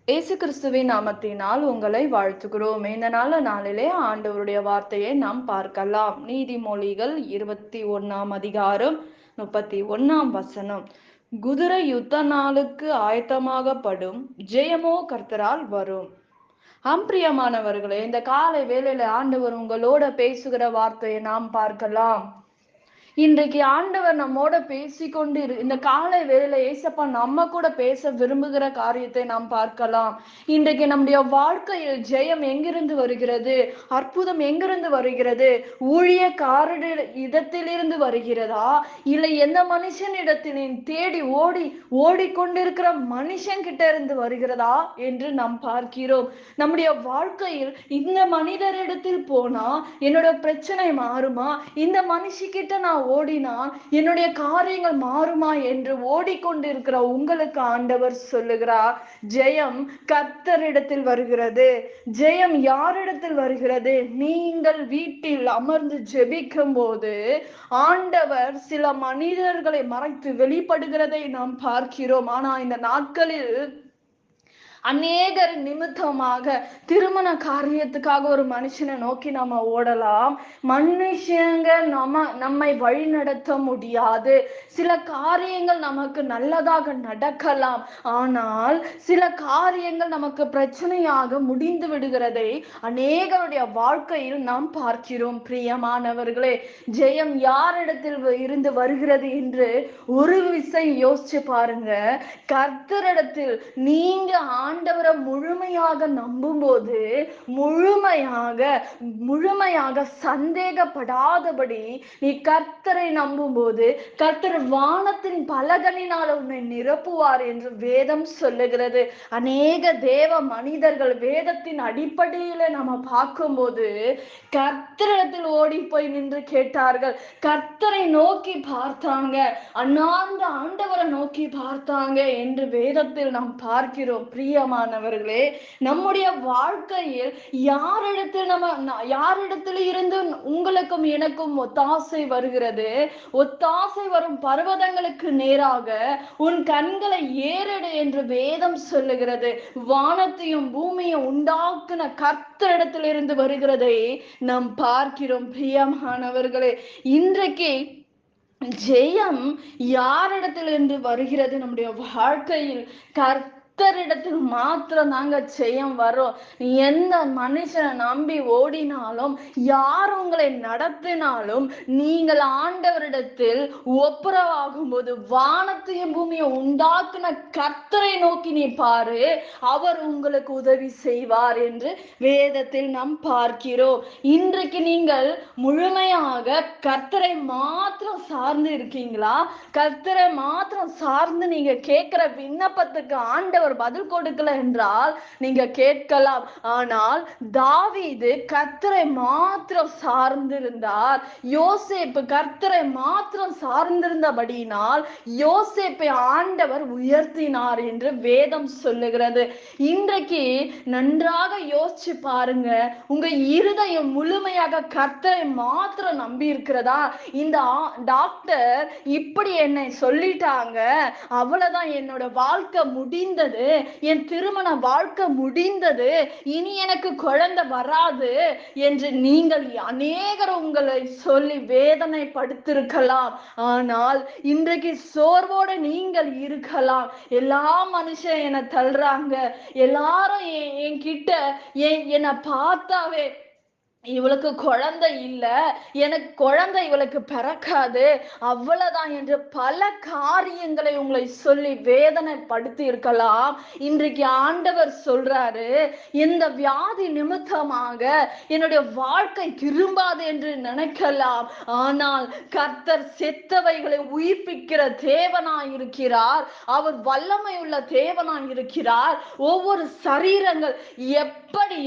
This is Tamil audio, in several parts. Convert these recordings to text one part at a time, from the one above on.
இயேசு கிறிஸ்துவின் நாமத்தினால் உங்களை வாழ்த்துகிறோம். இந்த நாளிலே ஆண்டவருடைய வார்த்தையை நாம் பார்க்கலாம். நீதிமொழிகள் 21 31 குதிரை யுத்த நாளுக்கு ஆயத்தமாகப்படும், ஜெயமோ கர்த்தரால் வரும். பிரியமானவர்களே, இந்த காலை வேளையில ஆண்டவர் உங்களோட பேசுகிற வார்த்தையை நாம் பார்க்கலாம். இன்றைக்கு ஆண்டவர் நம்மோட பேசிக்கொண்டு இந்த காலை வேளையில ஏசப்பா நம்ம கூட பேச விரும்புகிற காரியத்தை நாம் பார்க்கலாம். இன்றைக்கு நம்முடைய வாழ்க்கையில் ஜெயம் எங்கிருந்து வருகிறது? அற்புதம் எங்கிருந்து வருகிறது? ஊழியக்காரர் இடத்திலிருந்து வருகிறதா, இல்லை எந்த மனுஷனிடத்தில் தேடி ஓடிக்கொண்டிருக்கிற மனுஷன் கிட்ட இருந்து வருகிறதா என்று நாம் பார்க்கிறோம். நம்முடைய வாழ்க்கையில் இந்த மனிதரிடத்தில் போனா என்னோட பிரச்சனை மாறுமா, இந்த மனுஷிக்கிட்ட நான் ஓடினால் என்னுடைய காரியங்கள் மாறுமா என்று ஓடிக்கொண்டிருக்கிற உங்களுக்கு ஆண்டவர் சொல்லுகிறார், ஜெயம் கர்த்தரிடத்தில் வருகிறது. ஜெயம் யாரிடத்தில் வருகிறது? நீங்கள் வீட்டில் அமர்ந்து ஜெபிக்கும் போது ஆண்டவர் சில மனிதர்களை மறைத்து வெளிப்படுகிறதை நாம் பார்க்கிறோம். ஆனா இந்த நாட்களில் அநேகர் நிமித்தமாக திருமண காரியத்துக்காக ஒரு மனுஷனை நோக்கி நம்ம ஓடலாம். மனுஷங்க நம்மை வழி நடத்த முடியாது. சில காரியங்கள் நமக்கு நல்லதாக நடக்கலாம், ஆனால் சில காரியங்கள் நமக்கு பிரச்சனையாக முடிந்து விடுகிறதை அநேகருடைய வாழ்க்கையில் நாம் பார்க்கிறோம். பிரியமானவர்களே, ஜெயம் யாரிடத்தில் இருந்து வருகிறது என்று ஒரு விஷயம் யோசிச்சு பாருங்க. கர்த்தரிடத்தில் நீங்க ஆண்டவரை முழுமையாக நம்பும் போது, முழுமையாக சந்தேகப்படாதபடி நீ கர்த்தரை நம்பும் போது, கர்த்தர் வானத்தின் பலகனினால் உன்னை நிரப்புவார் என்று வேதம் சொல்லுகிறது. அநேக தேவ மனிதர்கள் வேதத்தின் அடிப்படையில நம்ம பார்க்கும்போது கர்த்தரிடத்தில் ஓடி போய் நின்று கேட்டார்கள், கர்த்தரை நோக்கி பார்த்தாங்க, அண்ணார்ந்த ஆண்டவரை நோக்கி பார்த்தாங்க என்று வேதத்தில் நாம் பார்க்கிறோம். பிரியமானவர்களே, நம்முடைய வாழ்க்கையில் யாரிடத்தில் இருந்து உங்களுக்கும் எனக்கும் ஒத்தாசை வருகிறது? ஒத்தாசை வரும் பர்வதங்களுக்கு நேராக உன் கண்களை ஏறெடு என்று வேதம் சொல்லுகிறது. வானத்தையும் பூமியும் உண்டாக்குன கர்த்தரிடத்தில் இருந்து வருகிறதை நாம் பார்க்கிறோம். பிரியமானவர்களே, இன்றைக்கு ஜெயம் யாரிடத்திலிருந்து வருகிறது? நம்முடைய வாழ்க்கையில் கர்த்தரிடத்தில் மாத்திரம் தாங்க ஜெயம் வரும். எந்த மனுஷனை நம்பி ஓடினாலும், யார் உங்களை நடத்தினாலும், நீங்கள் ஆண்டவரிடத்தில் ஒப்புரவாகும் போது வானத்தையும் பூமியை உண்டாக்குன கர்த்தரை நோக்கி நீ பாரு, அவர் உங்களுக்கு உதவி செய்வார் என்று வேதத்தில் நாம் பார்க்கிறோம். இன்றைக்கு நீங்கள் முழுமையாக கர்த்தரை மாத்திரம் சார்ந்து இருக்கீங்களா? கர்த்தரை மாத்திரம் சார்ந்து நீங்க கேட்கிற விண்ணப்பத்துக்கு ஆண்டவர் பதில் கொடுக்கல என்றால் நீங்க கேட்கலாம். ஆனால் தாவீது கர்த்தரை மாத்திரம் சார்ந்திருந்தார். யோசேப்பு கர்த்தரை மாத்திரம் சார்ந்திருந்தபடியினால் யோசேப்பை ஆண்டவர் உயர்த்தினார் என்று வேதம் சொல்லுகிறது. இன்றைக்கு நன்றாக யோசிச்சு பாருங்க, உங்க இருதயம் முழுமையாக கர்த்தரை மாத்திரம் நம்பி இருக்கிறதா? இந்த டாக்டர் இப்படி என்னை சொல்லிட்டாங்க, அவ்வளவுதான், என்னோட வாழ்க்கை முடிந்தது, என் திருமண வாழ்க்கை முடிந்தது, இனி எனக்கு குழந்தை வராது என்று நீங்கள் அநேகர் உங்களை சொல்லி வேதனைப்படுத்திருக்கலாம். ஆனால் இன்றைக்கு சோர்வோடு நீங்கள் இருக்கலாம். எல்லா மனுஷன் என்னை தள்ளுறாங்க, எல்லாரும் என்கிட்ட என்னை பார்த்தாவே இவளுக்கு குழந்தை இல்ல, எனக்கு குழந்தை இவளுக்கு பிறக்காது, அவ்வளவுதான் என்று பல காரியங்களை உங்களை சொல்லி வேதனைப்படுத்தி இருக்கலாம். இன்றைக்கு ஆண்டவர் சொல்றாரு, இந்த வியாதி நிமித்தமாக என்னுடைய வாழ்க்கை திரும்பாது என்று நினைக்கலாம். ஆனால் கர்த்தர் செத்தவைகளை உயிர்ப்பிக்கிற தேவனாய் இருக்கிறார். அவர் வல்லமை உள்ள தேவனாய் இருக்கிறார். ஒவ்வொரு சரீரங்கள்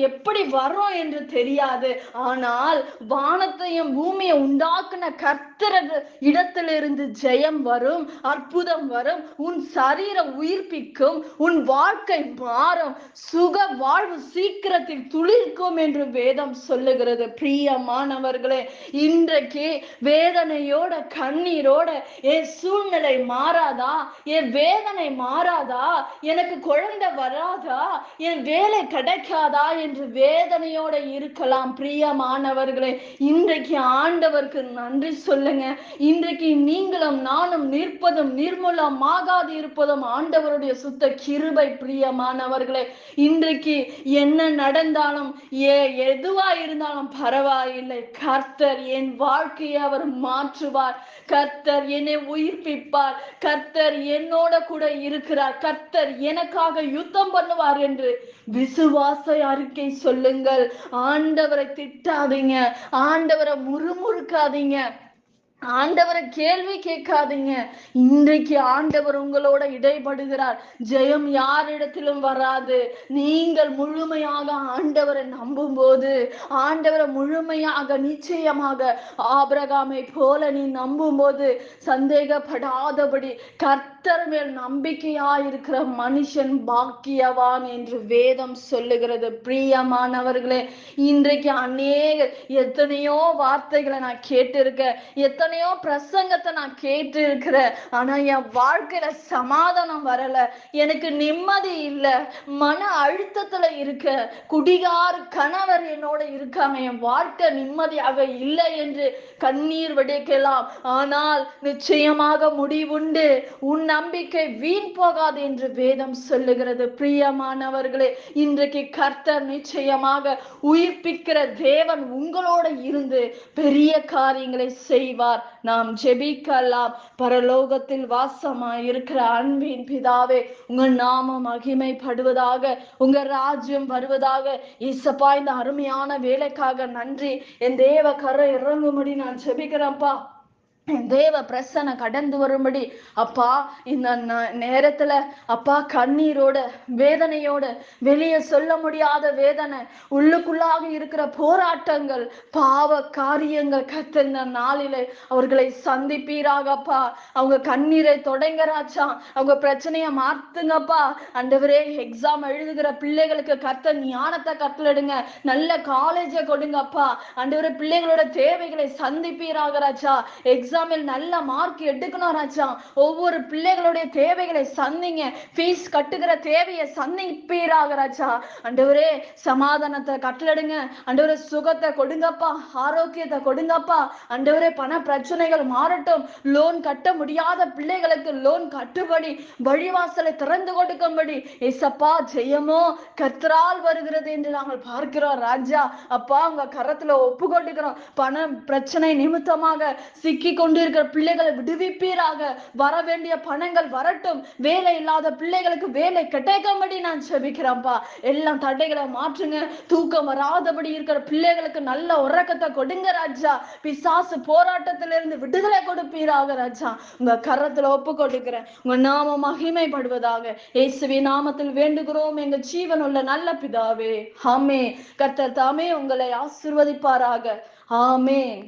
எப்படி வரும் என்று தெரியாது, ஆனால் வானத்தையும் பூமியை உண்டாக்குன கர்த்தர் கர்த்தரது இடத்திலிருந்து ஜெயம் வரும், அற்புதம் வரும், உன் சரீரம் உயிர்ப்பிக்கும், உன் வாழ்க்கை மாறும், சுக வாழ்வு சீக்கிரத்தில் துளிர்க்கும் என்று வேதம் சொல்லுகிறது. பிரியமானவர்களே, இன்றைக்கு வேதனையோட கண்ணீரோட என் சூழ்நிலை மாறாதா, என் வேதனை மாறாதா, எனக்கு குழந்தை வராதா, என் வேலை கிடைக்காதா என்று வேதனையோட இருக்கலாம். பிரியமானவர்களே, இன்றைக்கு ஆண்டவருக்கு நன்றி சொல்லுங்க. இன்றைக்கு நீங்களும் நானும் நிற்பதும் நிர்மூலமாகாது இருப்பதும் ஆண்டவருடைய சுத்த கிருபை. பிரியமானவர்களே, இன்றைக்கு என்ன நடந்தாலும் எதுவா இருந்தாலும் பரவாயில்லை, கர்த்தர் என் வாழ்க்கையை அவர் மாற்றுவார், கர்த்தர் என்னை உயிர்ப்பிப்பார், கர்த்தர் என்னோட கூட இருக்கிறார், கர்த்தர் எனக்காக யுத்தம் பண்ணுவார் என்று விசுவாச அறிக்கை சொல்லுங்கள். ஆண்டவரை திட்டாதீங்க, ஆண்டவரை முறுமுறுக்காதீங்க, ஆண்டவரை கேள்வி கேட்காதீங்க. இன்றைக்கு ஆண்டவர் உங்களோட இடைப்படுகிறார். ஜெயம் யாரிடத்திலும் வராது. நீங்கள் முழுமையாக ஆண்டவரை நம்பும் போது, ஆண்டவரை முழுமையாக நிச்சயமாக ஆபிரகாமை போல நீ நம்பும் போது, சந்தேகப்படாதபடி கர்த்தர் மேல் நம்பிக்கையாயிருக்கிற மனுஷன் பாக்கியவான் என்று வேதம் சொல்லுகிறது. பிரியமானவர்களே, இன்றைக்கு எத்தனையோ வார்த்தைகளை நான் கேட்டிருக்கேன், எத்தனையோ பிரசங்கத்தை நான் கேட்டு இருக்கிறேன். ஆனா என் வாழ்க்கையில சமாதானம் வரல, எனக்கு நிம்மதி இல்ல, மன அழுத்தத்துல இருக்க, குடிகார கணவர் என்னோட இருக்காங்க, என் வாழ்க்கை நிம்மதியாக இல்லை என்று கண்ணீர் வடிக்கலாம். ஆனால் நிச்சயமாக முடிவுண்டு, உன் நம்பிக்கை வீண் போகாது என்று வேதம் சொல்லுகிறது. பிரியமானவர்களே, இன்றைக்கு கர்த்தர் நிச்சயமாக உயிர்ப்பிக்கிற தேவன் உங்களோட இருந்து பெரிய காரியங்களை செய்வார். நாம் ஜெபிக்கலாம். பரலோகத்தில் வாசமாய் இருக்கிற அன்பின் பிதாவே, உங்க நாமம் மகிமைப்படுவதாக, உங்க ராஜ்யம் வருவதாக. இயேசப்பா, இந்த அருமையான வேலைக்காக நன்றி. என் தேவ கரை இறங்கும்படி நான் ஜெபிக்கிறேன்ப்பா. தேவ பிரசனை கடந்து வரும்படி அப்பா, இந்த நேரத்துல அப்பா கண்ணீரோட வேதனையோட வெளியே சொல்ல முடியாத வேதனை, உள்ளுக்குள்ளாக இருக்கிற போராட்டங்கள், பாவ காரியங்கள் கர்த்தர் இந்த நாளிலே அவர்களை சந்திப்பீராகப்பா. அவங்க கண்ணீரை தொடங்கராச்சா, அவங்க பிரச்சனையை மாத்துங்கப்பா. ஆண்டவரே, எக்ஸாம் எழுதுகிற பிள்ளைகளுக்கு கர்த்தர் ஞானத்தை கட்டளிடுங்க, நல்ல காலேஜை கொடுங்கப்பா. ஆண்டவரே, பிள்ளைகளோட தேவைகளை சந்திப்பீராகராச்சா. எக்ஸாமில் நல்ல மார்க் எடுக்கணும் ராஜா. ஒவ்வொரு பிள்ளைகளுடைய தேவைகளை சந்திங்க, ஃபீஸ் கட்டுகிற தேவையை சந்திப்பீராக ராஜா. ஆண்டவரே, சமாதானத்தை கட்டளிடுங்க, ஆண்டவரே, சுகத்தை கொடுங்கப்பா, ஆரோக்கியத்தை கொடுங்கப்பா. ஆண்டவரே, பண பிரச்சனைகள் மாறட்டும், லோன் கட்ட முடியாத பிள்ளைகளுக்கு லோன் கட்டுபடி வழிவாசலை திறந்து கொடுக்கும்படி ஏசப்பா, ஜெயமோ கர்த்தரால் வருகிறது என்று நாங்கள் பார்க்கிறோம் ராஜா. அப்பா, உங்க கரத்துல ஒப்பு கொடுக்கிறோம். பண பிரச்சனை நிமித்தமாக சிக்கி கொண்டிருக்கிற பிள்ளைகளை விடுவிப்பீராக. வர வேண்டிய பணங்கள் வரட்டும், வேலை இல்லாத பிள்ளைகளுக்கு வேலை கிடைக்கும்படி நான் ஜெபிக்கிறேன்ப்பா. எல்லாம் தடைகளை மாற்றுங்க. தூக்கம் வராதபடி இருக்கிற பிள்ளைகளுக்கு நல்ல உறக்கத்தை கொடுங்க ராஜா. பிசாசு போராட்டத்திலிருந்து விடுதலை கொடுப்பீராக ராஜா. உங்க கரத்துல ஒப்பு கொடுக்கிறேன். உங்க நாமம் மகிமைப்படுவதாக. இயேசுவின் நாமத்தில் வேண்டுகிறோம் எங்க ஜீவனுள்ள நல்ல பிதாவே, ஆமென். கர்த்தர் தாமே உங்களை ஆசீர்வதிப்பாராக. ஆமென்.